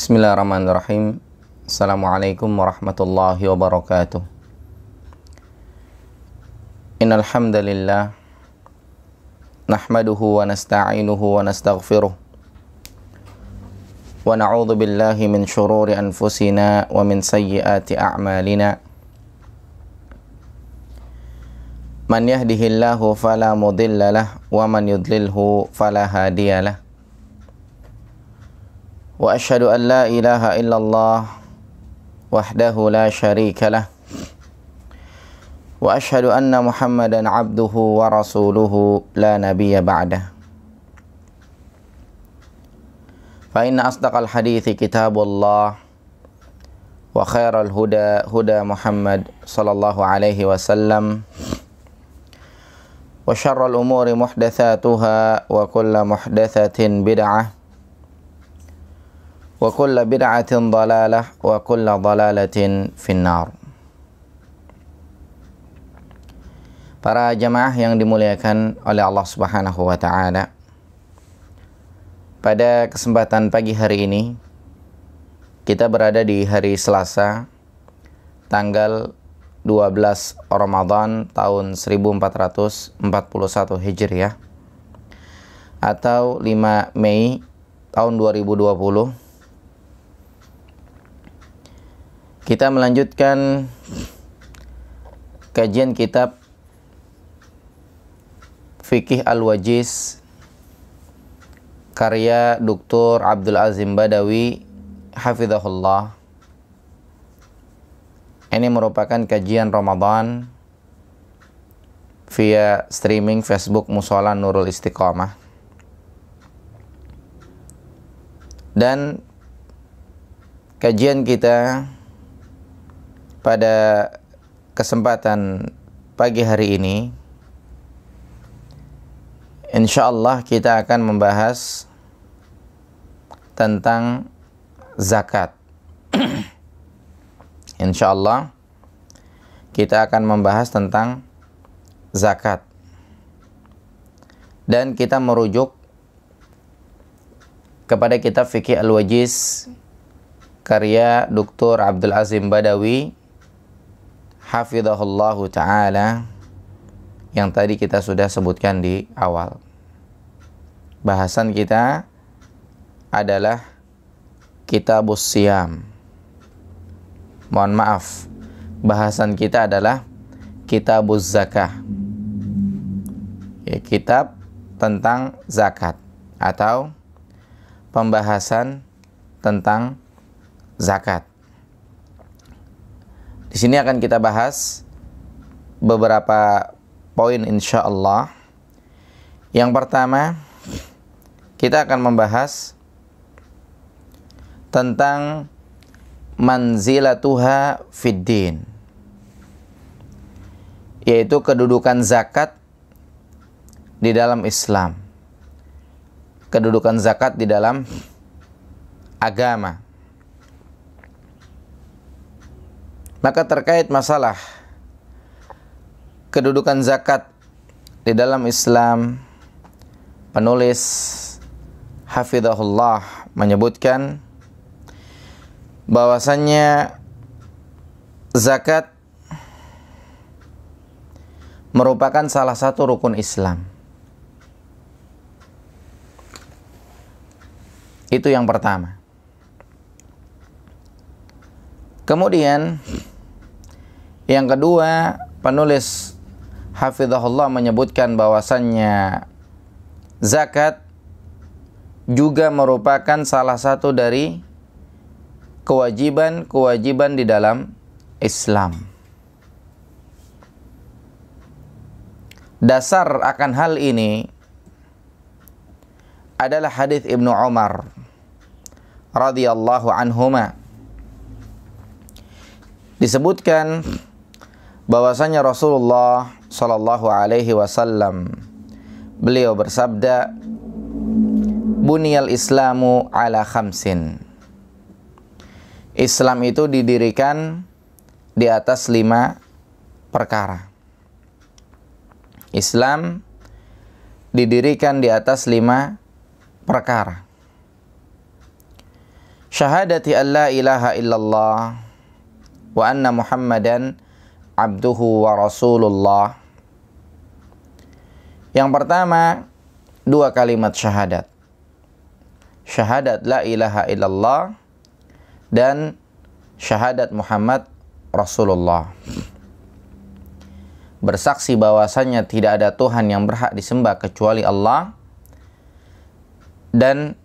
Bismillahirrahmanirrahim. Assalamualaikum warahmatullahi wabarakatuh. Innal hamdalillah nahmaduhu wa nasta'inuhu wa nastaghfiruh wa na'udzu billahi min shururi anfusina wa min sayyiati a'malina. Man yahdihillahu fala mudilla lahu wa man yudlilhu fala hadiya lahu. Wa asyhadu an la ilaha illallah wahdahu la syarika lah. Wa asyhadu anna Muhammadan abduhu wa rasuluhu la nabiyya ba'dah. Fa inna asdaqal hadithi kitabullah wa khairal huda huda Muhammad sallallahu alaihi wasallam wa syarral umuri muhdatsatuha wa kullu muhdatsatin bid'ah wa kullu bid'atin dhalalah wa kullu dhalalatin finnar. Para jamaah yang dimuliakan oleh Allah Subhanahu wa taala, pada kesempatan pagi hari ini kita berada di hari Selasa tanggal 12 Ramadan tahun 1441 Hijriah atau 5 Mei tahun 2020. Kita melanjutkan kajian kitab Fiqih Al-Wajiz karya Dr. Abdul Azim Badawi hafizahullah. Ini merupakan kajian Ramadan via streaming Facebook Mushola Nurul Istiqomah. Dan kajian kita pada kesempatan pagi hari ini, insyaallah kita akan membahas tentang zakat. Insyaallah kita akan membahas tentang zakat. Dan kita merujuk kepada kitab Fiqih Al-Wajiz karya Dr. Abdul Azim Badawi hafizahullahu ta'ala yang tadi kita sudah sebutkan di awal. Bahasan kita adalah Kitabus Siyam. Mohon maaf, bahasan kita adalah Kitabuz Zakah, ya, kitab tentang zakat atau pembahasan tentang zakat. Di sini akan kita bahas beberapa poin insyaallah. Yang pertama, kita akan membahas tentang manzilatuha fid din, yaitu kedudukan zakat di dalam Islam, kedudukan zakat di dalam agama. Maka terkait masalah kedudukan zakat di dalam Islam, penulis hafizahullah menyebutkan bahwasannya zakat merupakan salah satu rukun Islam. Itu yang pertama. Kemudian yang kedua, penulis hafizahullah menyebutkan bahwasannya zakat juga merupakan salah satu dari kewajiban di dalam Islam. Dasar akan hal ini adalah hadis Ibnu Umar radhiyallahu anhuma. Disebutkan bahwasanya Rasulullah sallallahu alaihi wasallam beliau bersabda, "Buniyal Islamu ala khamsin." Islam itu didirikan di atas 5 perkara. Islam didirikan di atas 5 perkara. Syahadati an la ilaha illallah wa anna Muhammadan abduhu wa rasulullah. Yang pertama, dua kalimat syahadat. Syahadat la ilaha illallah dan syahadat Muhammad Rasulullah. Bersaksi bahwasannya tidak ada Tuhan yang berhak disembah kecuali Allah, dan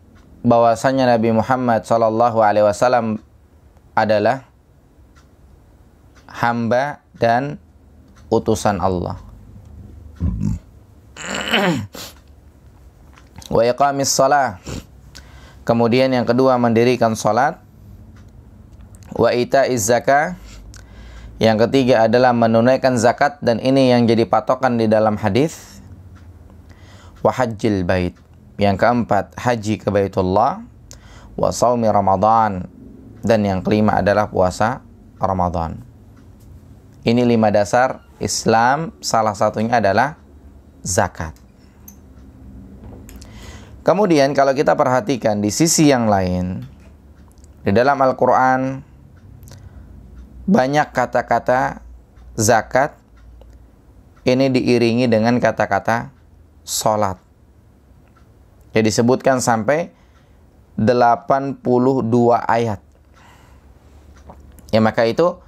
bahwasannya Nabi Muhammad SAW adalah hamba dan utusan Allah. Wa iqamis shalah. Kemudian yang kedua, mendirikan salat. Wa ita'iz zakah. Yang ketiga adalah menunaikan zakat, dan ini yang jadi patokan di dalam hadis. Wa hajjil bait. Yang keempat, haji ke Baitullah. Wa shaumi Ramadan. Dan yang kelima adalah puasa Ramadan. Ini 5 dasar Islam, salah satunya adalah zakat. Kemudian kalau kita perhatikan di sisi yang lain, di dalam Al-Quran banyak kata-kata zakat ini diiringi dengan kata-kata sholat. Jadi disebutkan sampai 82 ayat. Ya, maka itu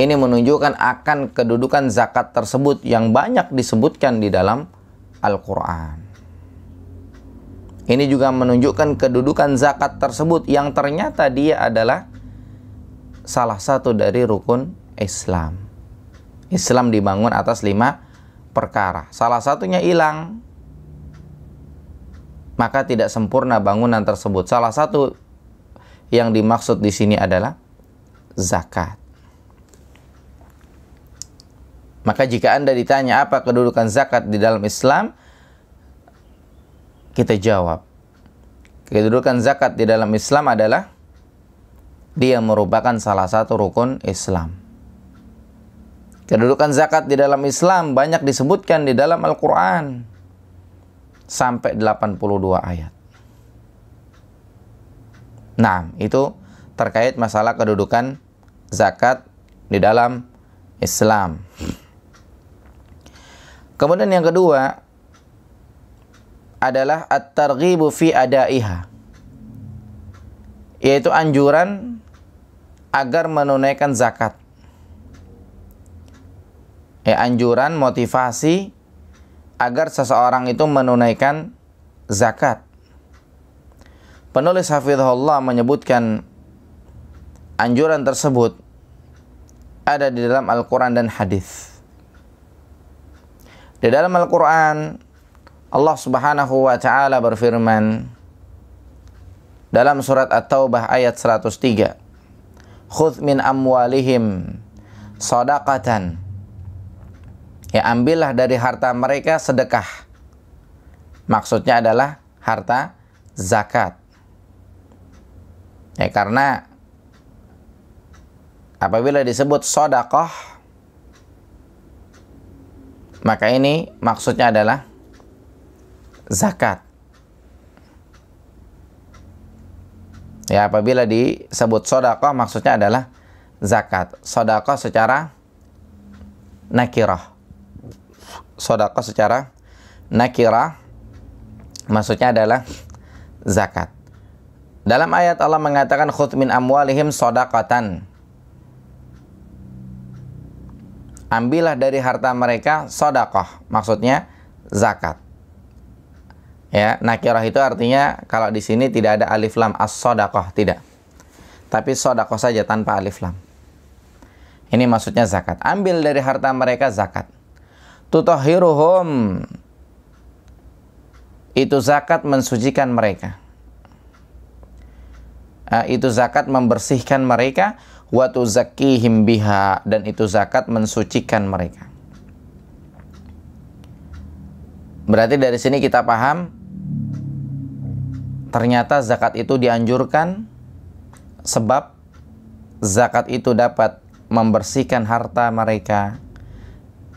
ini menunjukkan akan kedudukan zakat tersebut yang banyak disebutkan di dalam Al-Quran. Ini juga menunjukkan kedudukan zakat tersebut yang ternyata dia adalah salah satu dari rukun Islam. Islam dibangun atas 5 perkara. Salah satunya hilang, maka tidak sempurna bangunan tersebut. Salah satu yang dimaksud di sini adalah zakat. Maka jika Anda ditanya apa kedudukan zakat di dalam Islam, kita jawab, kedudukan zakat di dalam Islam adalah dia merupakan salah satu rukun Islam. Kedudukan zakat di dalam Islam banyak disebutkan di dalam Al-Quran, sampai 82 ayat. Nah, itu terkait masalah kedudukan zakat di dalam Islam. Kemudian yang kedua adalah at-targhibu fi adaiha, yaitu anjuran agar menunaikan zakat. Anjuran, motivasi agar seseorang itu menunaikan zakat. Penulis hafizahullah menyebutkan anjuran tersebut ada di dalam Al-Quran dan hadis. Di dalam Al-Quran, Allah Subhanahu wa ta'ala berfirman dalam surat At-Taubah ayat 103, "Khudh min amwalihim shadaqatan." Ambillah dari harta mereka sedekah. Maksudnya adalah harta zakat. Karena apabila disebut shadaqah, maka ini maksudnya adalah zakat. Apabila disebut shadaqah maksudnya adalah zakat. Shadaqah secara nakirah. Shadaqah secara nakirah maksudnya adalah zakat. Dalam ayat Allah mengatakan khudh min amwalihim shadaqatan. Ambillah dari harta mereka shadaqah, maksudnya zakat. Nakirah itu artinya kalau di sini tidak ada alif lam as-shadaqah, tidak. Tapi shadaqah saja tanpa alif lam. Ini maksudnya zakat. Ambil dari harta mereka zakat. Tutahhiruhum, itu zakat mensucikan mereka. Itu zakat membersihkan mereka. Wa tuzakkihim biha, dan itu zakat mensucikan mereka. Berarti dari sini kita paham ternyata zakat itu dianjurkan sebab zakat itu dapat membersihkan harta mereka,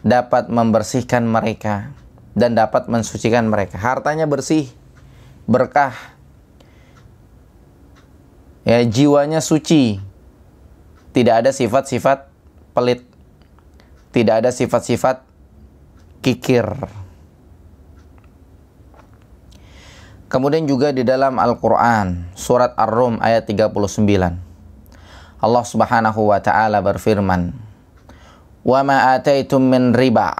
dapat membersihkan mereka, dan dapat mensucikan mereka. Hartanya bersih, berkah. Ya, jiwanya suci. Tidak ada sifat-sifat pelit. Tidak ada sifat-sifat kikir. Kemudian juga di dalam Al-Quran, surat Ar-Rum ayat 39. Allah Subhanahu wa ta'ala berfirman, "Wa ma ataitum min riba."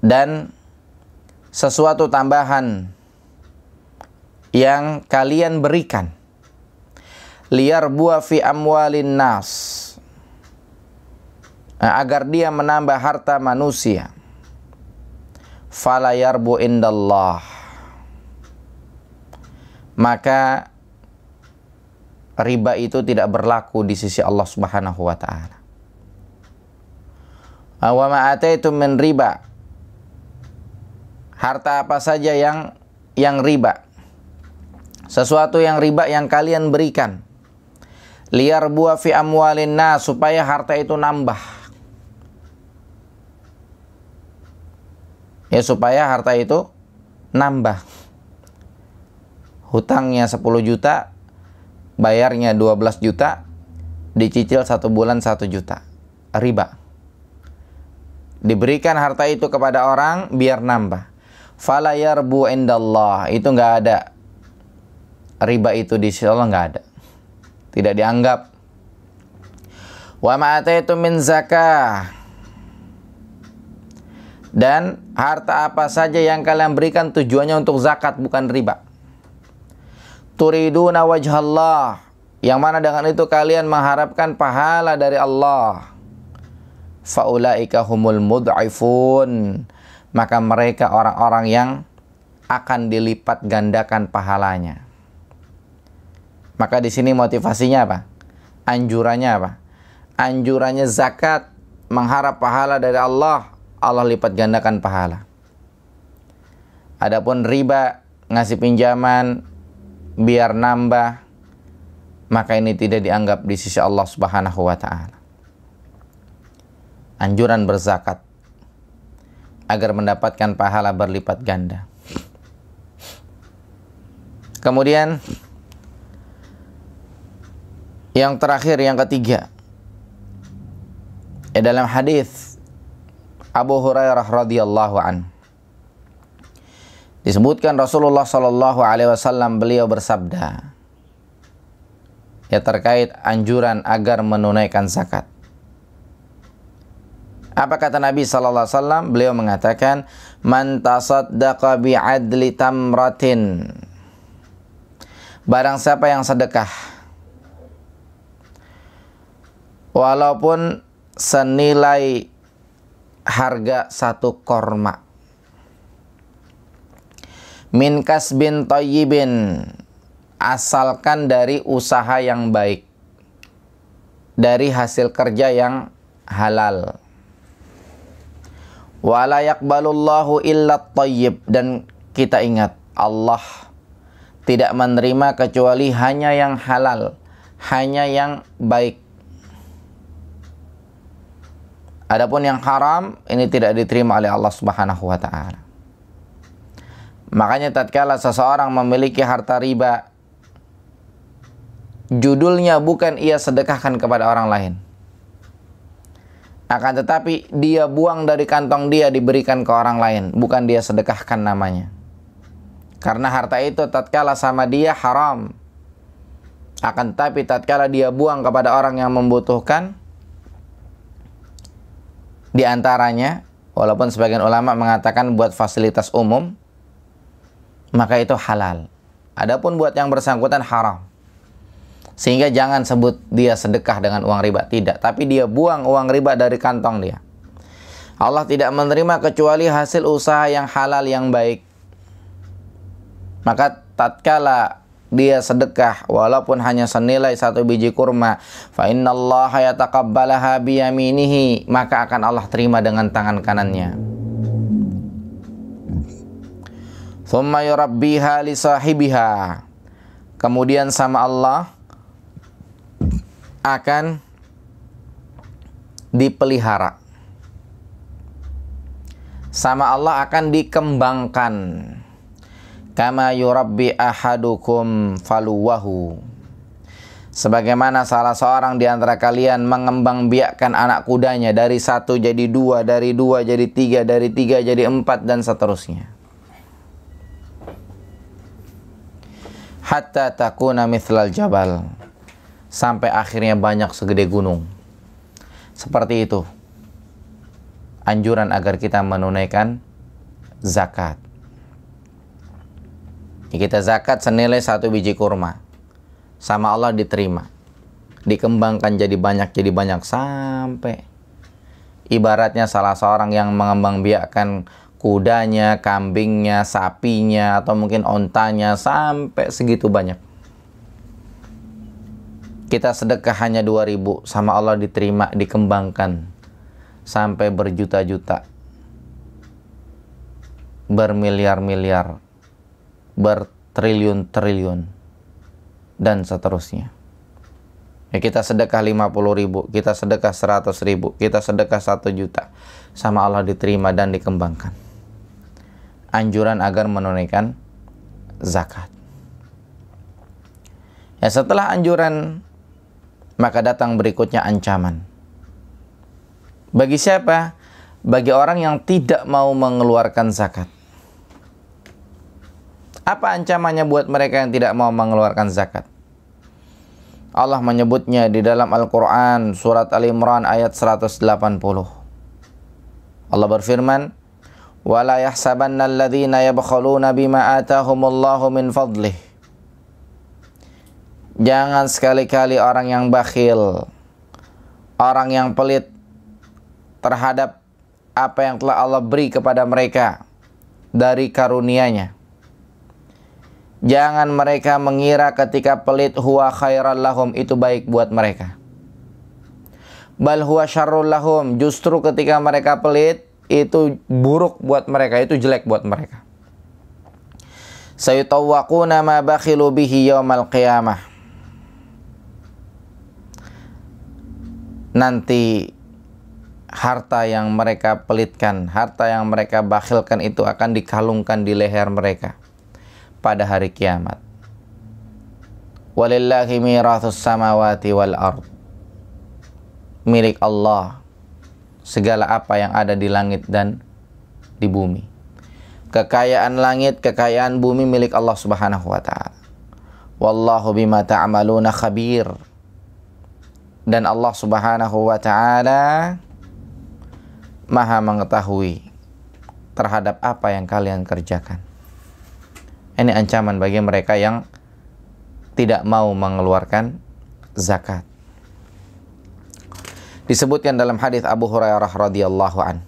Dan sesuatu tambahan yang kalian berikan, liyarbu'a fi amwalin nas, agar dia menambah harta manusia, fala yarbu indallah, maka riba itu tidak berlaku di sisi Allah Subhanahu wa ta'ala. Wa ma ataitum min riba, harta apa saja yang riba, sesuatu yang riba yang kalian berikan, liyarbu'a fi amwalin nas, supaya harta itu nambah. Ya, supaya harta itu nambah. Hutangnya 10 juta, bayarnya 12 juta, dicicil 1 bulan 1 juta. Riba. Diberikan harta itu kepada orang biar nambah. Fala yarbu indallah, itu enggak ada. Riba itu di sisi Allah enggak ada. Tidak dianggap. Wa ma ataitum min zakah, dan harta apa saja yang kalian berikan tujuannya untuk zakat, bukan riba. Turiduna wajhallah, yang mana dengan itu kalian mengharapkan pahala dari Allah. Faulaika humul mud'ifun, maka mereka orang-orang yang akan dilipat gandakan pahalanya. Maka di sini motivasinya apa? Anjurannya apa? Anjurannya zakat, mengharap pahala dari Allah, Allah lipat gandakan pahala. Adapun riba, ngasih pinjaman biar nambah, maka ini tidak dianggap di sisi Allah Subhanahu wa ta'ala. Anjuran berzakat agar mendapatkan pahala berlipat ganda. Kemudian yang terakhir, yang ketiga, dalam hadis Abu Hurairah radhiyallahu an, disebutkan Rasulullah sallallahu alaihi wasallam, beliau bersabda, ya, terkait anjuran agar menunaikan zakat. Apa kata Nabi sallallahu alaihi wasallam? Beliau mengatakan, "Man tasaddaqa bi'adli tamratin." Barang siapa yang sedekah walaupun senilai harga 1 korma, min kasbin thayyibin, asalkan dari usaha yang baik, dari hasil kerja yang halal, wala yaqbalullahu illa thayyib, dan kita ingat, Allah tidak menerima kecuali hanya yang halal, hanya yang baik. Adapun yang haram, ini tidak diterima oleh Allah Subhanahu wa ta'ala. Makanya tatkala seseorang memiliki harta riba, judulnya bukan ia sedekahkan kepada orang lain, akan tetapi dia buang dari kantong dia, diberikan ke orang lain, bukan dia sedekahkan namanya. Karena harta itu tatkala sama dia haram, akan tetapi tatkala dia buang kepada orang yang membutuhkan, di antaranya, walaupun sebagian ulama mengatakan buat fasilitas umum, maka itu halal. Adapun buat yang bersangkutan haram. Sehingga jangan sebut dia sedekah dengan uang riba, tidak. Tapi dia buang uang riba dari kantong dia. Allah tidak menerima kecuali hasil usaha yang halal, yang baik. Maka tatkala dia sedekah walaupun hanya senilai 1 biji kurma, fa innallaha yataqabbalaha biyaminihi, maka akan Allah terima dengan tangan kanannya. Thumma yurabbiha li sahibiha, kemudian sama Allah akan dipelihara, sama Allah akan dikembangkan, Kama yurabbi ahadukum faluwahu. Sebagaimana salah seorang di antara kalian mengembangbiakkan anak kudanya dari 1 jadi 2, dari 2 jadi 3, dari 3 jadi 4 dan seterusnya. Hatta takuna mithlal jabal. Sampai akhirnya banyak segede gunung. Seperti itu anjuran agar kita menunaikan zakat. Kita zakat senilai 1 biji kurma, sama Allah diterima, dikembangkan jadi banyak sampai ibaratnya salah seorang yang mengembangbiakkan kudanya, kambingnya, sapinya, atau mungkin ontanya sampai segitu banyak. Kita sedekah hanya 2.000, sama Allah diterima, dikembangkan sampai berjuta-juta, bermiliar-miliar, bertriliun-triliun, dan seterusnya. Ya, kita sedekah 50.000, kita sedekah 100.000, kita sedekah 1 juta, sama Allah diterima dan dikembangkan. Anjuran agar menunaikan zakat. Ya, setelah anjuran, maka datang berikutnya ancaman. Bagi siapa? Bagi orang yang tidak mau mengeluarkan zakat. Apa ancamannya buat mereka yang tidak mau mengeluarkan zakat? Allah menyebutnya di dalam Al-Quran, surat Al-Imran ayat 180. Allah berfirman, وَلَا يَحْسَبَنَّ الَّذِينَ يَبْخَلُونَ بِمَا آتَاهُمُ اللَّهُ مِنْ فَضْلِهِ. Jangan sekali-kali orang yang bakhil, orang yang pelit terhadap apa yang telah Allah beri kepada mereka dari karunia-Nya. Jangan mereka mengira ketika pelit huwa khairal lahum, itu baik buat mereka. Bal huwa syarrul lahum, justru ketika mereka pelit itu buruk buat mereka, itu jelek buat mereka. Sayutawwaquna ma bakhilu bihi yaumal qiyamah. Nanti harta yang mereka pelitkan, harta yang mereka bakhilkan itu akan dikalungkan di leher mereka pada hari kiamat. Walillahi mirathus samawati wal ard. Milik Allah segala apa yang ada di langit dan di bumi. Kekayaan langit, kekayaan bumi milik Allah Subhanahu wa taala. Wallahu bima ta'maluna khabir. Dan Allah Subhanahu wa taala Maha mengetahui terhadap apa yang kalian kerjakan. Ini ancaman bagi mereka yang tidak mau mengeluarkan zakat. Disebutkan dalam hadis Abu Hurairah radhiyallahu an,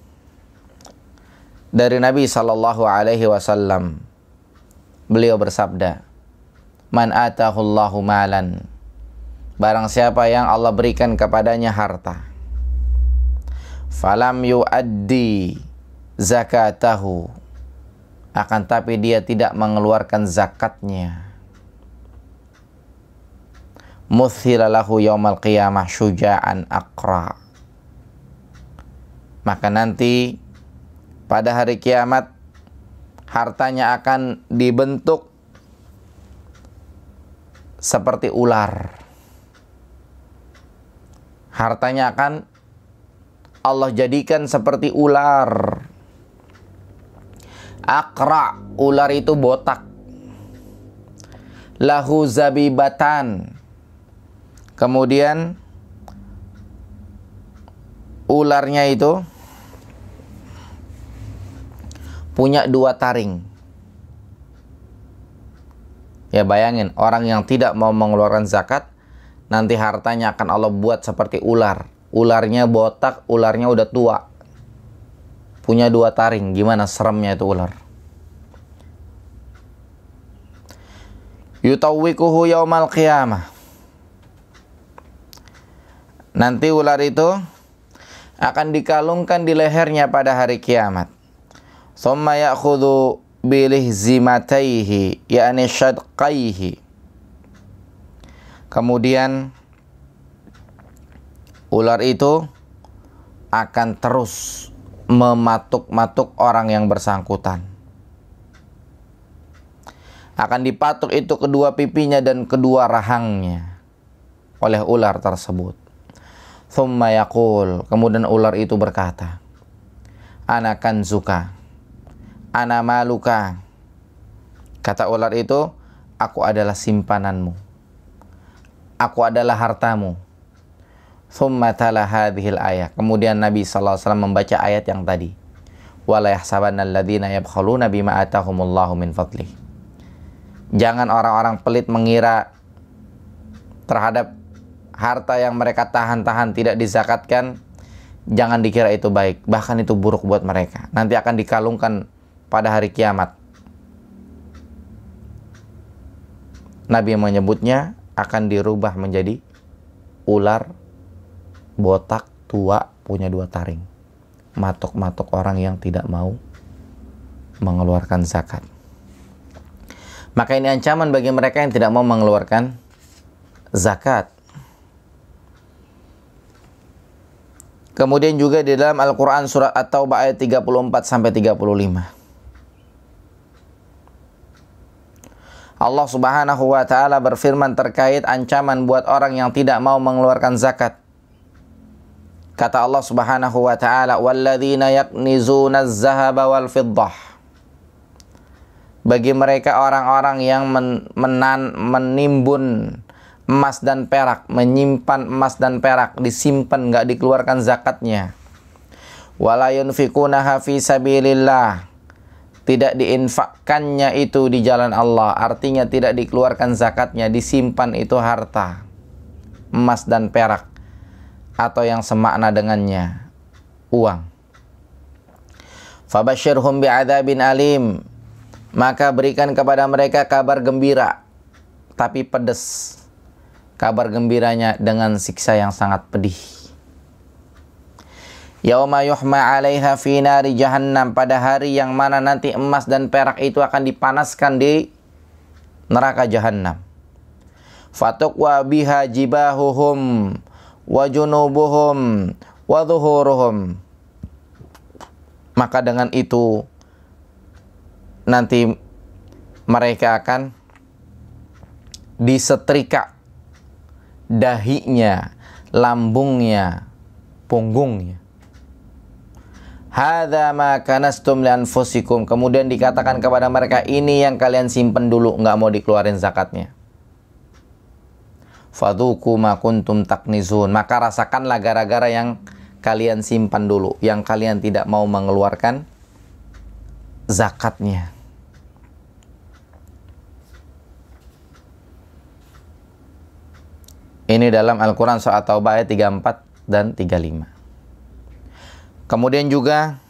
dari Nabi sallallahu alaihi wasallam, beliau bersabda, "Man atahu Allahu malan." Barang siapa yang Allah berikan kepadanya harta, falam yuaddi zakatahu, akan tapi dia tidak mengeluarkan zakatnya, muthila lahu yaumal qiyamah syuja'an aqra, maka nanti pada hari kiamat hartanya akan dibentuk seperti ular. Hartanya akan Allah jadikan seperti ular. Aqra, ular itu botak. Lahu zabibatan. Kemudian ularnya itu punya 2 taring. Ya bayangin, orang yang tidak mau mengeluarkan zakat, nanti hartanya akan Allah buat seperti ular. Ularnya botak, ularnya udah tua, punya 2 taring. Gimana seremnya itu ular. Yutawwikuhu yaumal qiyamah. Nanti ular itu akan dikalungkan di lehernya pada hari kiamat. Thumma ya'khudhu bilihzimataihi, ya'ni syadqaihi. Kemudian ular itu akan terus mematuk-matuk orang yang bersangkutan. akan dipatuk itu kedua pipinya dan kedua rahangnya oleh ular tersebut. Thumma yaqul, kemudian ular itu berkata, ana kanzuka, ana maluka. Kata ular itu, aku adalah simpananmu, aku adalah hartamu. Thumma tala hadhil ayat. Kemudian Nabi SAW membaca ayat yang tadi. Wala yahsabanna alladhina yabkhaluna bima atahumullahu min fadlih. Jangan orang-orang pelit mengira terhadap harta yang mereka tahan-tahan tidak dizakatkan, jangan dikira itu baik, bahkan itu buruk buat mereka. Nanti akan dikalungkan pada hari kiamat. Nabi menyebutnya akan dirubah menjadi ular botak tua punya 2 taring, matok-matok orang yang tidak mau mengeluarkan zakat. Maka ini ancaman bagi mereka yang tidak mau mengeluarkan zakat. Kemudian juga di dalam Al-Quran surat At-Taubah ayat 34-35. Allah Subhanahu wa ta'ala berfirman terkait ancaman buat orang yang tidak mau mengeluarkan zakat. Kata Allah Subhanahu wa ta'ala, walladzina yaknizuna az-zahaba wal fiddah. Bagi mereka orang-orang yang menimbun emas dan perak, menyimpan emas dan perak, disimpan, nggak dikeluarkan zakatnya. Wala yunfikunaha fi sabilillah, tidak diinfakkannya itu di jalan Allah, artinya tidak dikeluarkan zakatnya, disimpan itu harta, emas dan perak, atau yang semakna dengannya, uang. Fabashirhum bi'adzabin alim, maka berikan kepada mereka kabar gembira, tapi pedas. Kabar gembiranya dengan siksa yang sangat pedih. Yauma yuhma 'alaiha fi nari jahannam, pada hari yang mana nanti emas dan perak itu akan dipanaskan di neraka jahannam. Fatuqwa biha jibahuhum wa junubuhum wa dhuhuruhum. Maka dengan itu nanti mereka akan disetrika dahinya, lambungnya, punggungnya. Hadza ma kanastum li anfusikum. Kemudian dikatakan kepada mereka, ini yang kalian simpen dulu, nggak mau dikeluarin zakatnya. Fadzuku ma kuntum taknizun. Maka rasakanlah gara-gara yang kalian simpan dulu, yang kalian tidak mau mengeluarkan zakatnya. Ini dalam Al-Quran surat Taubah ayat 34 dan 35. Kemudian juga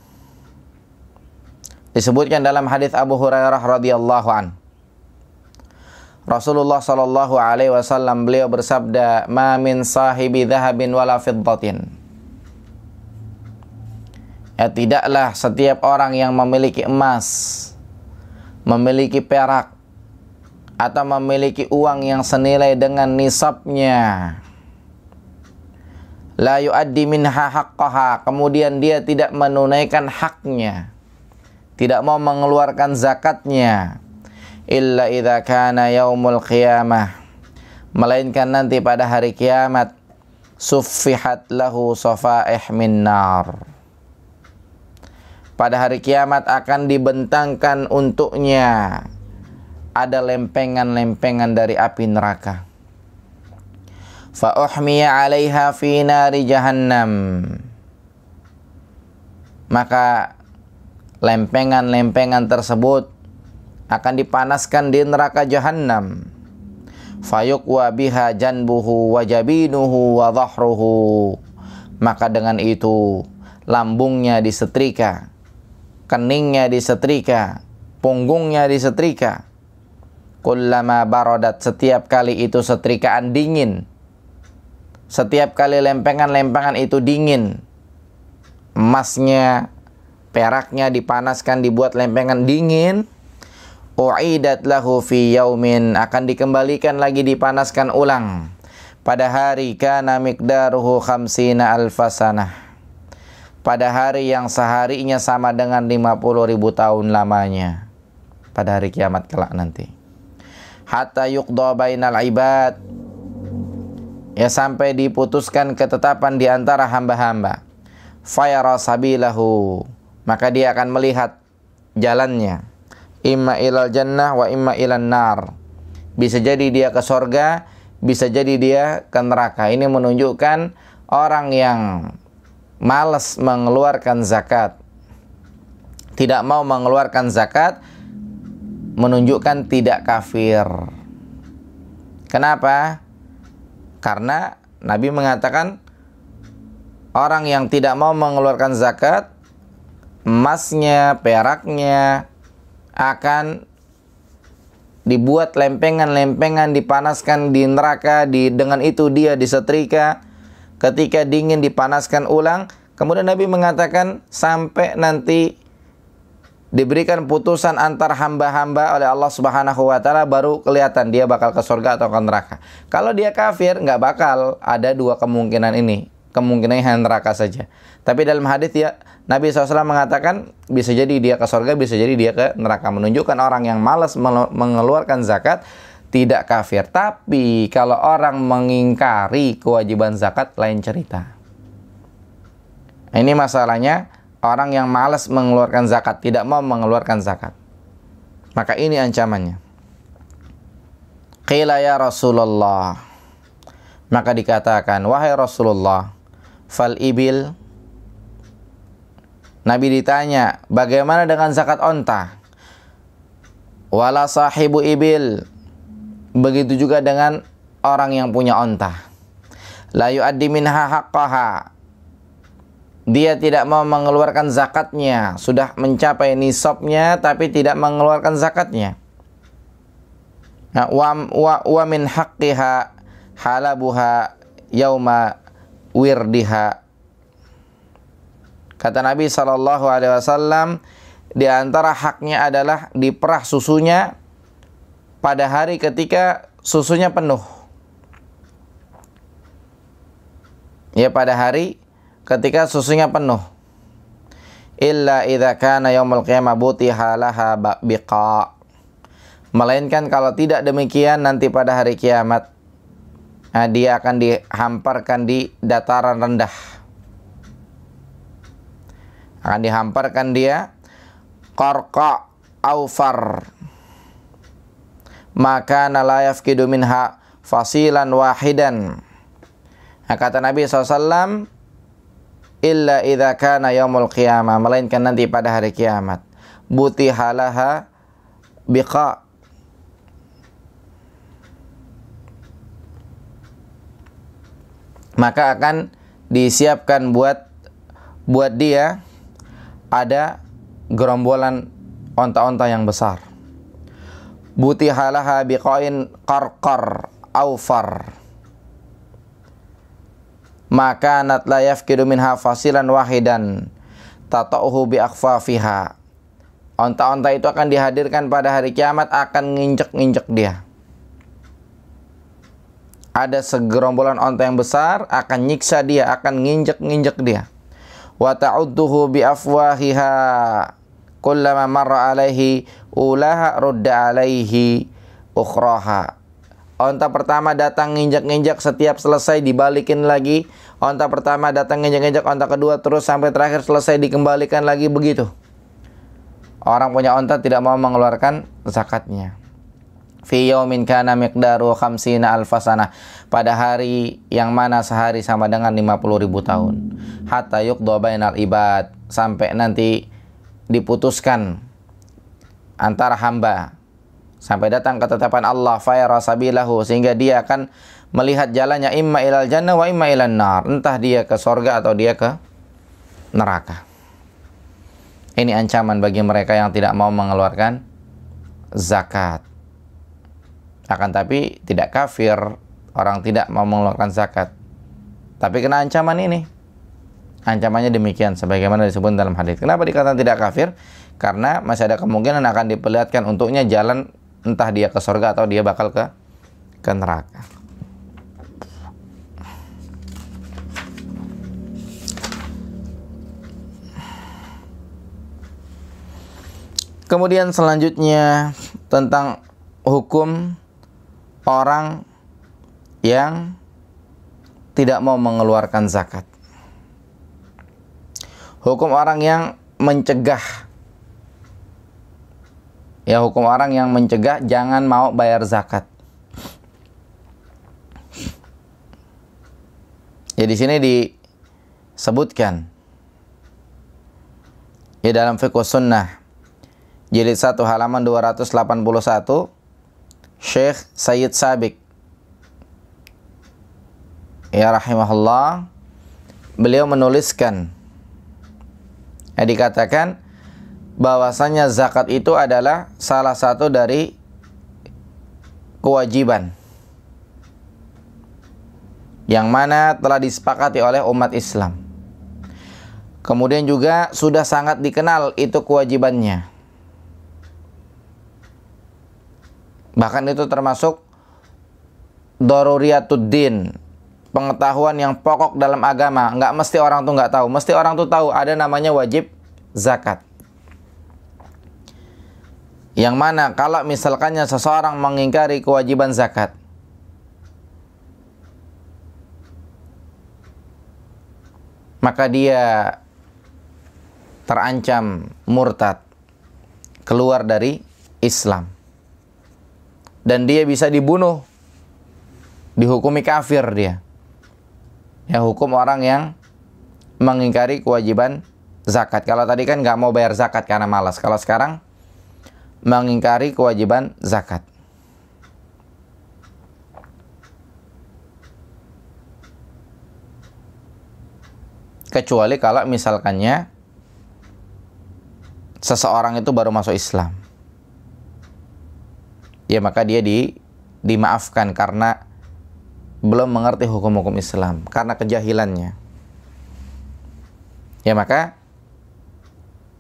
disebutkan dalam hadis Abu Hurairah radhiyallahu an, Rasulullah sallallahu alaihi wasallam beliau bersabda, "Ma min sahibi dhahabin wala fiddatin." Ya, tidaklah setiap orang yang memiliki emas, memiliki perak, atau memiliki uang yang senilai dengan nisabnya, la yuaddi minha haqqaha, kemudian dia tidak menunaikan haknya, tidak mau mengeluarkan zakatnya, illa idza kana yaumul qiyamah, melainkan nanti pada hari kiamat, suffihat lahu safaih min nar, pada hari kiamat akan dibentangkan untuknya ada lempengan-lempengan dari api neraka. Fa uhmiya 'alaiha fi nari jahannam, maka lempengan-lempengan tersebut akan dipanaskan di neraka jahannam. Fayuqwa biha janbuhu wa jabinuhu wa dhahruhu, maka dengan itu lambungnya disetrika, keningnya disetrika, punggungnya disetrika. Kullama baradat, setiap kali itu setrikaan dingin, setiap kali lempengan-lempengan itu dingin, emasnya, peraknya dipanaskan, dibuat lempengan dingin, u'idat lahu fi yaumin, akan dikembalikan lagi, dipanaskan ulang pada hari kana miqdaruhu khamsina alfasanah, pada hari yang seharinya sama dengan 50.000 tahun lamanya, pada hari kiamat kelak nanti. hatta yuqda bainal ibad, ya sampai diputuskan ketetapan di antara hamba-hamba. Fayara sabilahu, maka dia akan melihat jalannya, imma ilal jannah wa imma ilan nar. Bisa jadi dia ke sorga, bisa jadi dia ke neraka. Ini menunjukkan orang yang malas mengeluarkan zakat, tidak mau mengeluarkan zakat, menunjukkan tidak kafir. Kenapa? Karena Nabi mengatakan orang yang tidak mau mengeluarkan zakat, emasnya, peraknya akan dibuat lempengan-lempengan, dipanaskan di neraka, dengan itu dia disetrika. Ketika dingin dipanaskan ulang. Kemudian Nabi mengatakan sampai nanti diberikan putusan antar hamba-hamba oleh Allah Subhanahu wa taala, baru kelihatan dia bakal ke surga atau ke neraka. Kalau dia kafir, nggak bakal ada dua kemungkinan ini. Kemungkinannya hanya neraka saja. Tapi dalam hadis ya Nabi SAW mengatakan bisa jadi dia ke surga, bisa jadi dia ke neraka. Menunjukkan orang yang malas mengeluarkan zakat tidak kafir. Tapi kalau orang mengingkari kewajiban zakat, lain cerita. Ini masalahnya. Orang yang malas mengeluarkan zakat, tidak mau mengeluarkan zakat, maka ini ancamannya. Qila ya Rasulullah, maka dikatakan, wahai Rasulullah, fal ibil. Nabi ditanya, bagaimana dengan zakat onta? Wala sahibu ibil. Begitu juga dengan orang yang punya onta. La yu'addi minha haqqaha. Dia tidak mau mengeluarkan zakatnya, sudah mencapai nisabnya tapi tidak mengeluarkan zakatnya. Nah, wa min haqqiha halabuha yauma wirdiha. Kata Nabi SAW, di antara haknya adalah diperah susunya pada hari ketika susunya penuh. Ya, pada hari ketika susunya penuh. Illa idza kana yaumul qiyamah butiha laha biqa. Melainkan kalau tidak demikian, nanti pada hari kiamat dia akan dihamparkan di dataran rendah. Akan dihamparkan dia qarqa aufar. Maka la yafqidu minha fasilan wahidan. Nah, kata Nabi SAW, illa idza kana yaumul qiyamah, melainkan nanti pada hari kiamat, butihalaha biqa. Maka akan disiapkan buat dia ada gerombolan onta-onta yang besar. Butihalaha biqain qarqar aufar. Maka nat la yafqidu minha fasilan wahidan tata'uhu bi akhfafiha. Onta-onta itu akan dihadirkan pada hari kiamat, akan nginjek-nginjek dia. Ada segerombolan onta yang besar akan nyiksa dia, akan nginjek-nginjek dia. Wa ta'udduhu bi afwahiha kullama marra alaihi ulaha rudda alaihi ukhraha. Onta pertama datang nginjak-nginjak, setiap selesai dibalikin lagi. Onta pertama datang nginjak-nginjak, onta kedua terus sampai terakhir selesai dikembalikan lagi, begitu. Orang punya onta tidak mau mengeluarkan zakatnya. Fi yaumin kana miqdaru khamsina alfasana. Pada hari yang mana sehari sama dengan 50.000 tahun. Hatta yuqda bainal ibad. Sampai nanti diputuskan antara hamba. Sampai datang ketetapan Allah, fayara sabilahu, sehingga dia akan melihat jalannya imma ilal jannah wa imma ilan nar. Entah dia ke sorga atau dia ke neraka. Ini ancaman bagi mereka yang tidak mau mengeluarkan zakat. Akan tapi tidak kafir orang tidak mau mengeluarkan zakat, tapi kena ancaman ini. Ancamannya demikian sebagaimana disebut dalam hadis. Kenapa dikatakan tidak kafir? Karena masih ada kemungkinan akan diperlihatkan untuknya jalan, entah dia ke surga atau dia bakal ke neraka. Kemudian selanjutnya tentang hukum orang yang tidak mau mengeluarkan zakat. Hukum orang yang mencegah. Ya, hukum orang yang mencegah jangan mau bayar zakat. Ya, di sini disebutkan ya dalam Fiqh Sunnah jilid 1 halaman 281, Syekh Sayyid Sabiq ya rahimahullah, beliau menuliskan, dikatakan bahwasanya zakat itu adalah salah satu dari kewajiban yang mana telah disepakati oleh umat Islam. Kemudian juga sudah sangat dikenal itu kewajibannya. Bahkan itu termasuk daruriyatuddin, pengetahuan yang pokok dalam agama. Nggak mesti orang tuh nggak tahu, mesti orang tuh tahu ada namanya wajib zakat. Yang mana kalau misalkannya seseorang mengingkari kewajiban zakat, maka dia terancam murtad, keluar dari Islam, dan dia bisa dibunuh, dihukumi kafir dia. Ya, hukum orang yang mengingkari kewajiban zakat. Kalau tadi kan nggak mau bayar zakat karena malas. Kalau sekarang mengingkari kewajiban zakat. Kecuali kalau misalkannya seseorang itu baru masuk Islam, ya maka dia dimaafkan karena belum mengerti hukum-hukum Islam, karena kejahilannya. Ya maka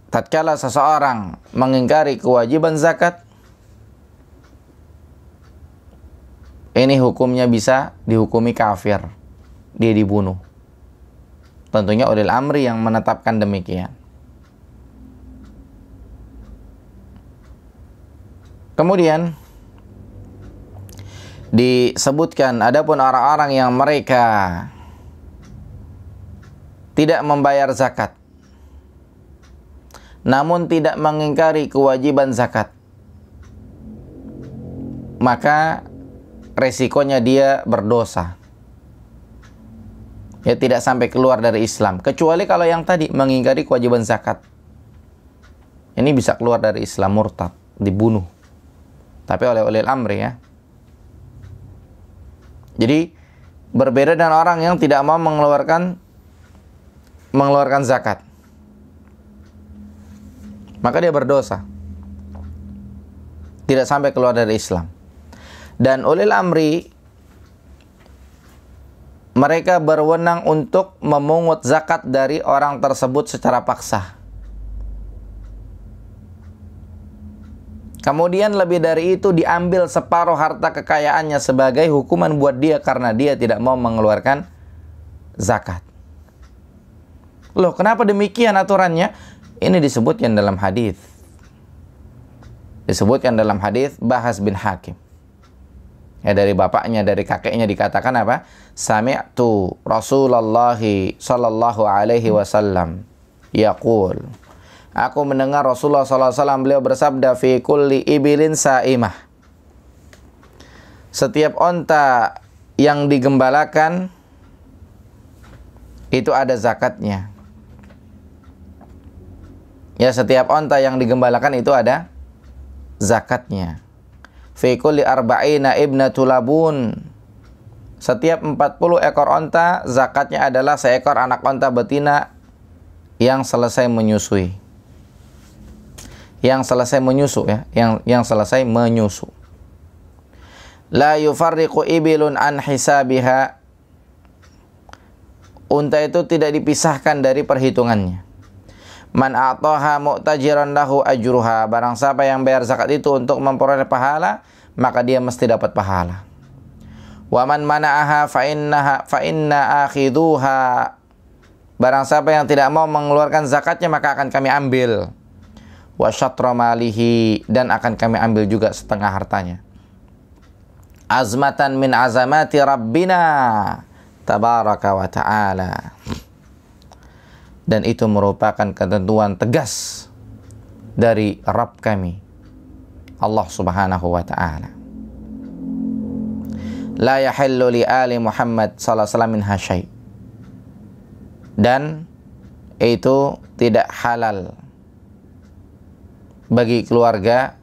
tatkala seseorang mengingkari kewajiban zakat, ini hukumnya bisa dihukumi kafir, dia dibunuh. Tentunya ulil amri yang menetapkan demikian. Kemudian disebutkan adapun orang-orang yang mereka tidak membayar zakat, namun tidak mengingkari kewajiban zakat, maka resikonya dia berdosa. Ya, tidak sampai keluar dari Islam. Kecuali kalau yang tadi mengingkari kewajiban zakat, ini bisa keluar dari Islam, murtad, dibunuh. Tapi oleh ulil amri ya. Jadi berbeda dengan orang yang tidak mau mengeluarkan zakat, maka dia berdosa, tidak sampai keluar dari Islam. Dan ulil amri mereka berwenang untuk memungut zakat dari orang tersebut secara paksa. Kemudian lebih dari itu diambil separuh harta kekayaannya sebagai hukuman buat dia karena dia tidak mau mengeluarkan zakat. Loh, kenapa demikian aturannya? Ini disebutkan dalam hadis. Disebutkan dalam hadis Bahas bin Hakim. Ya, dari bapaknya, dari kakeknya dikatakan apa? Sami'tu Rasulullah sallallahu alaihi wasallam yaqul. Aku mendengar Rasulullah sallallahu alaihi wasallam beliau bersabda, fi kulli ibilin sa'imah. Setiap onta yang digembalakan itu ada zakatnya. Ya, setiap onta yang digembalakan itu ada zakatnya. Fi kulli arba'ina ibnatul labun. Setiap 40 ekor onta, zakatnya adalah seekor anak onta betina yang selesai menyusui. Yang selesai menyusu ya, yang selesai menyusu. La yufarriqu ibilun an hisabiha. Unta itu tidak dipisahkan dari perhitungannya. Man a'taha mu'tajiran lahu ajruha. Barang siapa yang bayar zakat itu untuk memperoleh pahala, maka dia mesti dapat pahala. Wa man mana'aha fa inna akhiduha. Barang siapa yang tidak mau mengeluarkan zakatnya, maka akan kami ambil. Wa syatra malihi, dan akan kami ambil juga setengah hartanya. azmatan min azamati rabbina tabaraka wa ta'ala. Dan itu merupakan ketentuan tegas dari Rabb kami, Allah Subhanahu wa ta'ala. La yahillu li ali Muhammad sallallahu alaihi wasallam min hasyai. Dan itu tidak halal bagi keluarga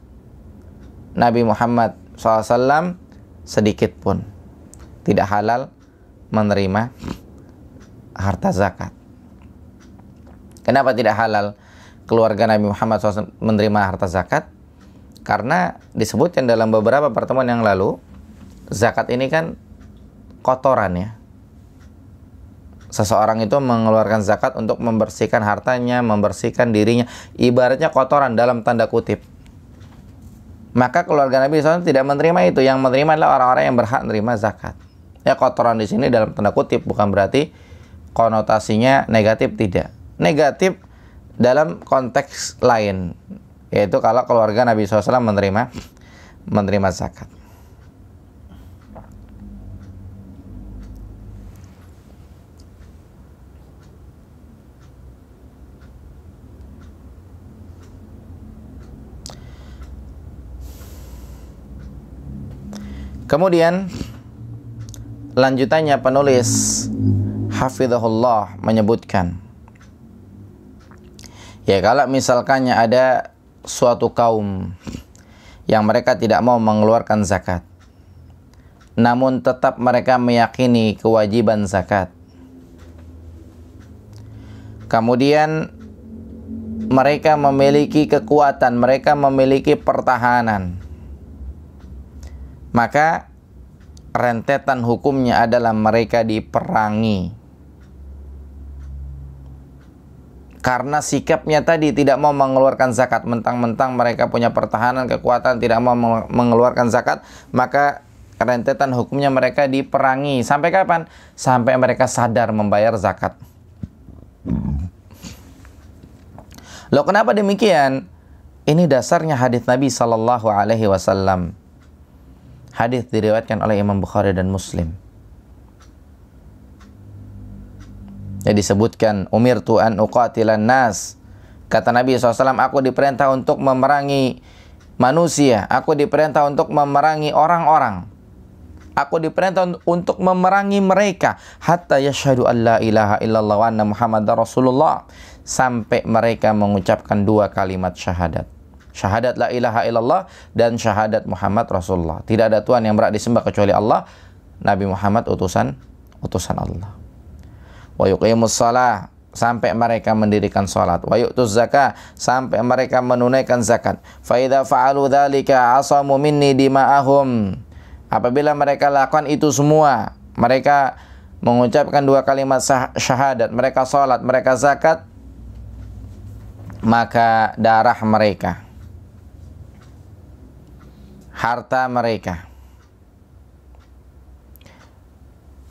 Nabi Muhammad SAW sedikit pun. Tidak halal menerima harta zakat. Kenapa tidak halal keluarga Nabi Muhammad SAW menerima harta zakat? Karena disebutkan dalam beberapa pertemuan yang lalu, zakat ini kan kotoran ya. Seseorang itu mengeluarkan zakat untuk membersihkan hartanya, membersihkan dirinya, ibaratnya kotoran dalam tanda kutip. Maka keluarga Nabi SAW tidak menerima itu. Yang menerima adalah orang-orang yang berhak menerima zakat. Ya, kotoran di sini dalam tanda kutip, bukan berarti konotasinya negatif, tidak. Negatif dalam konteks lain, yaitu kalau keluarga Nabi SAW menerima zakat. Kemudian lanjutannya penulis hafizahullah menyebutkan, ya kalau misalkannya ada suatu kaum yang mereka tidak mau mengeluarkan zakat, namun tetap mereka meyakini kewajiban zakat, kemudian mereka memiliki kekuatan, mereka memiliki pertahanan, maka rentetan hukumnya adalah mereka diperangi. Karena sikapnya tadi tidak mau mengeluarkan zakat, mentang-mentang mereka punya pertahanan, kekuatan, tidak mau mengeluarkan zakat, maka rentetan hukumnya mereka diperangi. Sampai kapan? Sampai mereka sadar membayar zakat. Loh, kenapa demikian? Ini dasarnya hadis Nabi sallallahu alaihi wasallam. Hadis diriwayatkan oleh Imam Bukhari dan Muslim. Ya, disebutkan, umirtu an uqatilan nas. Kata Nabi SAW, aku diperintah untuk memerangi manusia. Aku diperintah untuk memerangi orang-orang. Aku diperintah untuk memerangi mereka. Hatta yashhadu an la ilaha illallah wa anna Muhammadar Rasulullah. Sampai mereka mengucapkan dua kalimat syahadat. Syahadat la ilaha illallah dan syahadat Muhammad Rasulullah. Tidak ada Tuhan yang berhak disembah kecuali Allah. Nabi Muhammad utusan Allah. Wa yuqimus shalah, sampai mereka mendirikan salat. Wa yu'tuz zakah, sampai mereka menunaikan zakat. Fa idza fa'alu dzalika asamu minni dima'ahum. Apabila mereka lakukan itu semua, mereka mengucapkan dua kalimat syahadat, mereka salat, mereka zakat, maka darah mereka, harta mereka,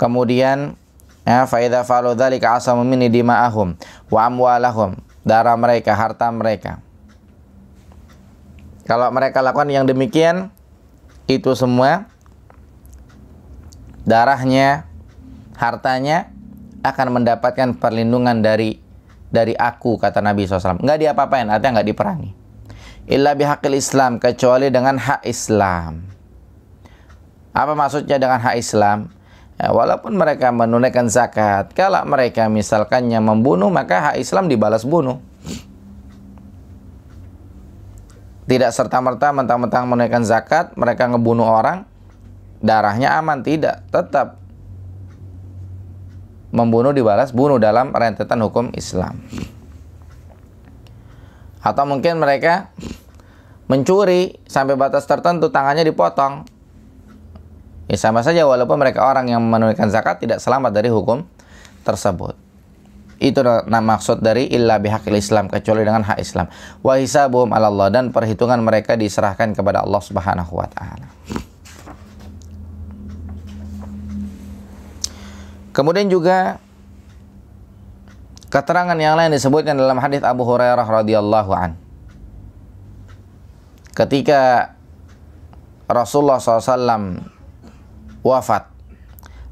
kemudian fa idza fa'alu dzalika asamu minni dima'ahum wa amwalahum, darah mereka, harta mereka. Kalau mereka lakukan yang demikian, itu semua, darahnya, hartanya akan mendapatkan perlindungan dari aku, kata Nabi SAW. Nggak diapa-apain, artinya nggak diperangi. Illa bihaqil Islam, kecuali dengan hak Islam. Apa maksudnya dengan hak Islam? Ya, walaupun mereka menunaikan zakat, kalau mereka misalkannya membunuh, maka hak Islam dibalas bunuh. Tidak serta-merta mentang-mentang menunaikan zakat, mereka ngebunuh orang, darahnya aman. Tidak, tetap membunuh dibalas bunuh dalam rentetan hukum Islam. Atau mungkin mereka mencuri sampai batas tertentu, tangannya dipotong. Ya, sama saja, walaupun mereka orang yang menunaikan zakat, tidak selamat dari hukum tersebut. Itu maksud dari illa bihaqil Islam, kecuali dengan hak Islam. Wa hisabuhum 'ala Allah, dan perhitungan mereka diserahkan kepada Allah Subhanahu wa taala. Kemudian juga keterangan yang lain disebutkan dalam hadis Abu Hurairah radhiyallahu an. Ketika Rasulullah SAW wafat.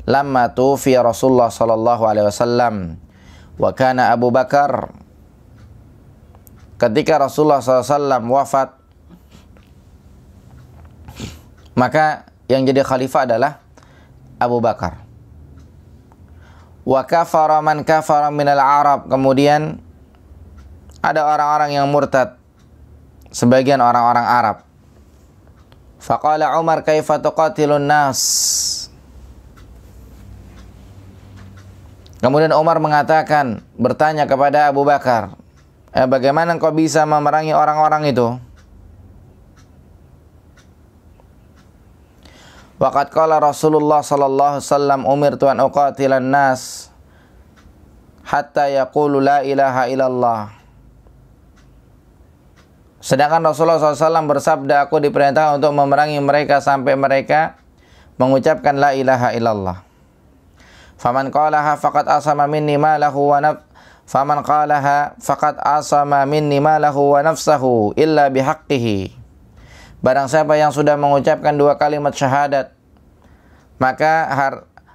Lamma tufi Rasulullah sallallahu alaihi wasallam wa kana Abu Bakar. Ketika Rasulullah SAW wafat, maka yang jadi khalifah adalah Abu Bakar. Wa kafara man kafara minal Arab. Kemudian ada orang-orang yang murtad, sebagian orang-orang Arab. Faqala Umar kaifa tuqatilun nas. Kemudian Umar mengatakan, bertanya kepada Abu Bakar, bagaimana engkau bisa memerangi orang-orang itu? Waqad qala Rasulullah sallallahu alaihi wasallam umirtu an uqatilan nas hatta yaqulu la ilaha illallah. Sedangkan Rasulullah SAW bersabda, aku diperintahkan untuk memerangi mereka sampai mereka mengucapkan la ilaha illallah. Faman qalaha faqad asama minni malahu wa faman qalaha faqad asama minni malahu wa nafsahu illa bihaqqihi. Barang siapa yang sudah mengucapkan 2 kalimat syahadat, maka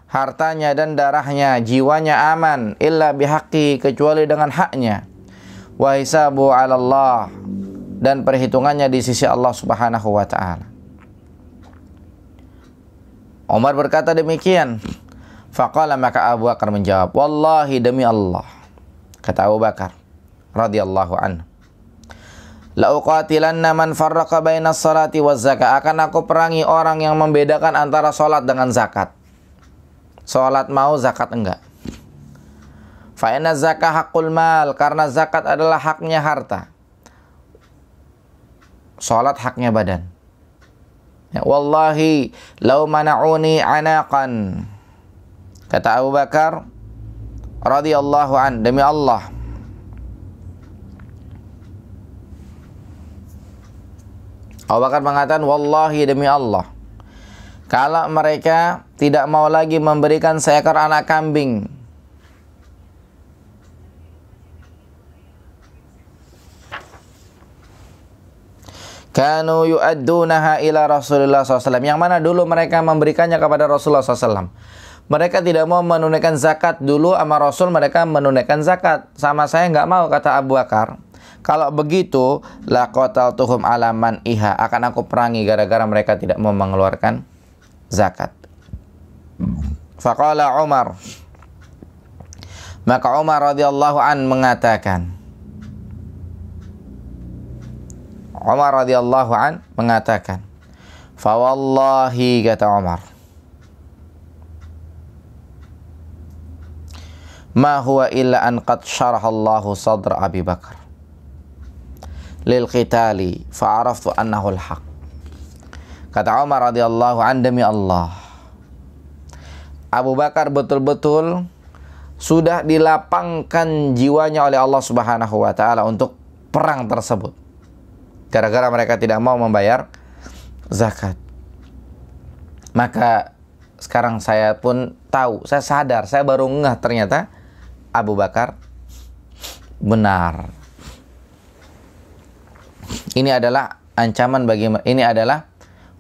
hartanya dan darahnya, jiwanya aman, illa bihaqqi, kecuali dengan haknya. Wa hisabu 'ala Allah, dan perhitungannya di sisi Allah Subhanahu wa taala. Umar berkata demikian. Faqala, maka Abu Bakar menjawab, wallahi, demi Allah, kata Abu Bakar radhiyallahu anhu, la uqatilanna man farraqa baina salati waz zakah. Akan aku perangi orang yang membedakan antara salat dengan zakat. Salat mau, zakat enggak. Fa inna zakah haqqul mal, karena zakat adalah haknya harta. Salat haknya badan. Ya, wallahi law mana'uni anaqan, kata Abu Bakar radhiyallahu an, demi Allah, Abu Bakar mengatakan, wallahi, demi Allah, kalau mereka tidak mau lagi memberikan seekor anak kambing, kanu yu'addunaha ila Rasulullah SAW, yang mana dulu mereka memberikannya kepada Rasulullah SAW. Mereka tidak mau menunaikan zakat dulu sama Rasul, mereka menunaikan zakat. Sama saya nggak mau, kata Abu Bakar. Kalau begitu, la qataltuhum ala man iha, akan aku perangi gara-gara mereka tidak mau mengeluarkan zakat. Faqala Umar, maka Umar radhiyallahu an mengatakan, fa wallahi, kata Umar, ma huwa illa an qad syarahallahu sadra Abi Bakar lil qitali fa araftu annahu al-haq. Kata Umar radhiyallahu an, demi Allah, Abu Bakar betul-betul sudah dilapangkan jiwanya oleh Allah Subhanahu wa taala untuk perang tersebut, gara-gara mereka tidak mau membayar zakat. Maka sekarang saya pun tahu, saya sadar, saya baru ngeh ternyata Abu Bakar benar. Ini adalah ancaman bagi, ini adalah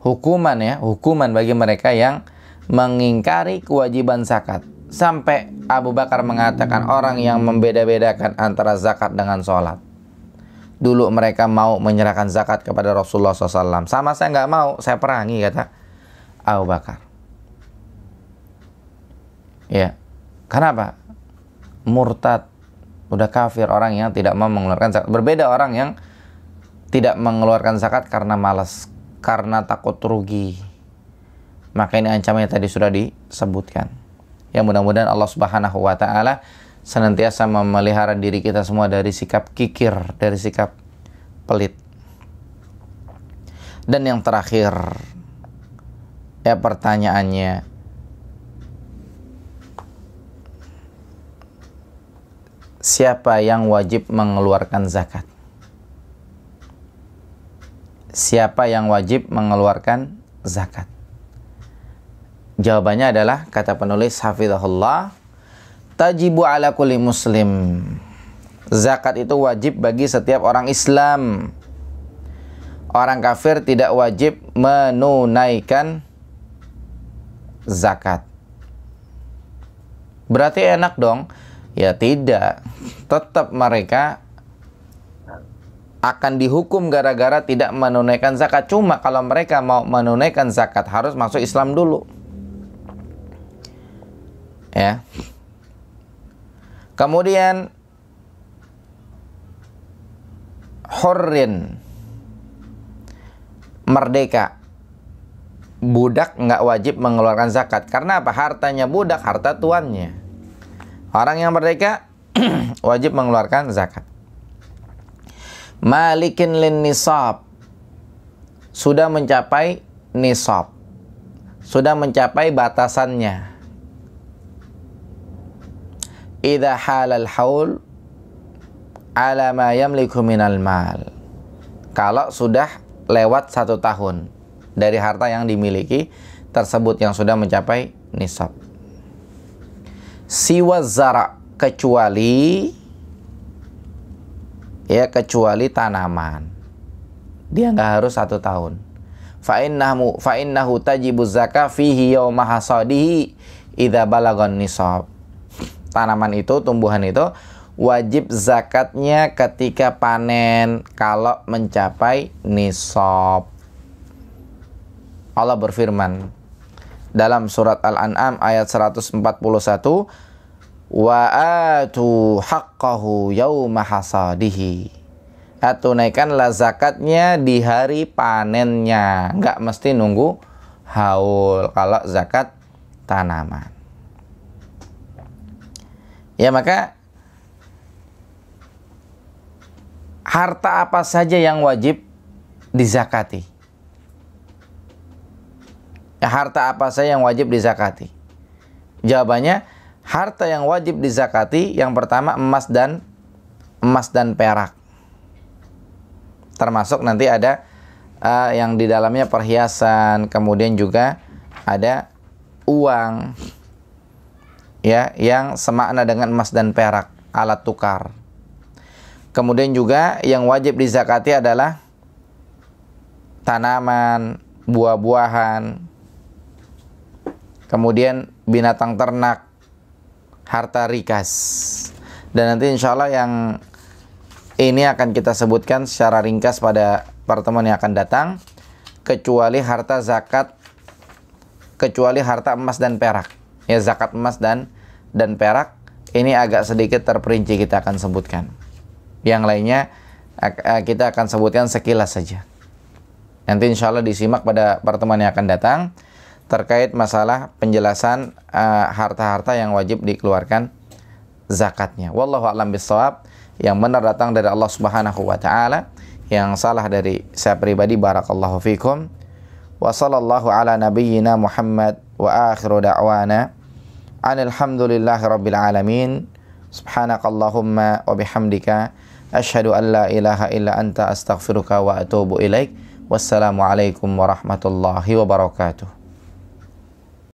hukuman ya, hukuman bagi mereka yang mengingkari kewajiban zakat. Sampai Abu Bakar mengatakan orang yang membeda-bedakan antara zakat dengan sholat. Dulu mereka mau menyerahkan zakat kepada Rasulullah SAW. Sama saya nggak mau, saya perangi, kata Abu Bakar. Ya, kenapa? Murtad, udah kafir, orang yang tidak mau mengeluarkan zakat. Berbeda orang yang tidak mengeluarkan zakat karena malas, karena takut rugi. Maka ini ancamannya tadi sudah disebutkan. Ya, mudah-mudahan Allah Subhanahu wa taala senantiasa memelihara diri kita semua dari sikap kikir, dari sikap pelit. Dan yang terakhir, ya, pertanyaannya, siapa yang wajib mengeluarkan zakat? Siapa yang wajib mengeluarkan zakat? Jawabannya adalah, kata penulis hafizahullah, tajibu ala kulli muslim. Zakat itu wajib bagi setiap orang Islam. Orang kafir tidak wajib menunaikan zakat. Berarti enak dong? Ya tidak. Tetap mereka akan dihukum gara-gara tidak menunaikan zakat. Cuma kalau mereka mau menunaikan zakat harus masuk Islam dulu. Ya. Kemudian hurrin, merdeka. Budak nggak wajib mengeluarkan zakat. Karena apa? Hartanya budak, harta tuannya. Orang yang merdeka wajib mengeluarkan zakat. Malikin lin nisab, sudah mencapai nisab, sudah mencapai batasannya. Idza halal haul ala ma yamliku minal mal, kalau sudah lewat 1 tahun dari harta yang dimiliki tersebut yang sudah mencapai nisab. Siwa zara, kecuali tanaman, dia nggak harus 1 tahun. Fa innahu tajibu zakah fihi yauma hasadihi idza balagan nisab. Tanaman itu, tumbuhan itu wajib zakatnya ketika panen kalau mencapai nisab. Allah berfirman dalam surat Al-An'am ayat 141, wa atu haqqahu yauma hasadihi. Tunaikanlah zakatnya di hari panennya, nggak mesti nunggu haul kalau zakat tanaman. Ya, maka harta apa saja yang wajib dizakati? Harta apa saja yang wajib dizakati? Jawabannya, harta yang wajib dizakati yang pertama emas dan perak. Termasuk nanti ada yang di dalamnya perhiasan, kemudian juga ada uang ya yang semakna dengan emas dan perak, alat tukar. Kemudian juga yang wajib dizakati adalah tanaman, buah-buahan, kemudian binatang ternak, harta rikas. Dan nanti insya Allah yang ini akan kita sebutkan secara ringkas pada pertemuan yang akan datang, kecuali harta emas dan perak. Ya, zakat emas dan perak ini agak sedikit terperinci kita akan sebutkan. Yang lainnya kita akan sebutkan sekilas saja. Nanti insya Allah disimak pada pertemuan yang akan datang terkait masalah penjelasan harta-harta yang wajib dikeluarkan zakatnya. Wallahu a'lam bishawab. Yang benar datang dari Allah Subhanahu wa taala, yang salah dari saya pribadi. Barakallahu fikum. Wa sallallahu ala nabiyyina Muhammad wa akhiru da'wana alhamdulillahi rabbil alamin. Subhanakallahumma wa bihamdika asyhadu an la ilaha illa anta astaghfiruka wa atubu ilaik. Wassalamu alaikum warahmatullahi wabarakatuh.